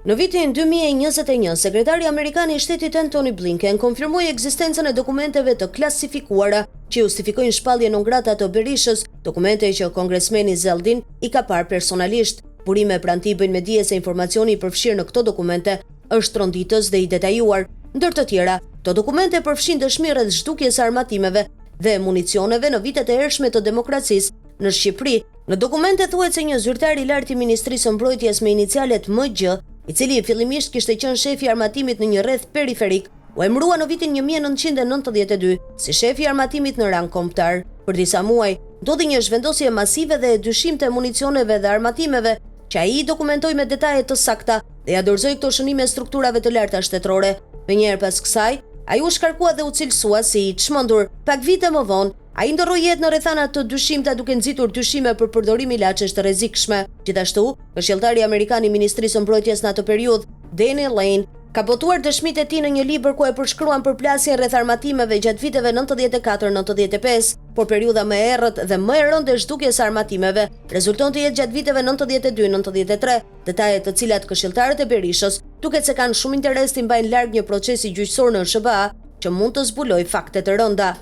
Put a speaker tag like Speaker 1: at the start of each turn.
Speaker 1: Në vitin 2021, sekretari amerikan I Shtetit Antony Blinken konfirmoi ekzistencën e dokumenteve të klasifikuara që justifikojnë shpalljen non grata të Berishës, dokumente që kongresmeni Zeldin I ka parë personalisht. Burime pranë tij bëjnë me dije se informacioni I përfshirë në këto dokumente është tronditës dhe I detajuar. Ndër të tjera, këto dokumente përfshin dëshmi rreth zhdukjes së armatimeve dhe municioneve në vitet e hershme të demokracisë në Shqipëri. Në dokumente thuhet se një zyrtar I lartë I Ministrisë së Mbrojtjes me inicialet MG, I cili fillimisht kishte qenë shefi I armatimit në një rreth periferik, u emërua në vitin 1992 si shefi I armatimit në rang kombëtar. Për disa muaj, ndodhi një zhvendosje masive dhe dyshimte e municioneve dhe armatimeve që ai dokumentoi me detaje të sakta dhe ja dorëzoi këto shënime strukturave të larta shtetërore. Menjëherë pas kësaj, ai u shkarkua dhe u cilësua si I çmendur. Pak vite më vonë, ai ndorroi jetë në rrethana të dyshimta duke nxitur dyshime për përdorim ilaçesh të rrezikshme. Gjithashtu, këshilltari amerikan I Ministrisë së Mbrojtjes në atë periudhë, Danny Lane, ka botuar dëshmitë e tij në një libër ku e përshkruan përplasjen rreth armatimeve gjatë viteve 94-95, por periudha më e errët dhe më e rëndë e zhdukjes së armatimeve rezulton të jetë gjatë viteve 92-93, detaje të cilat këshilltarët e Berishës duket se kanë shumë interes të mbajnë larg një procesi gjyqësor në SBA që mund të zbulojë fakte të rënda.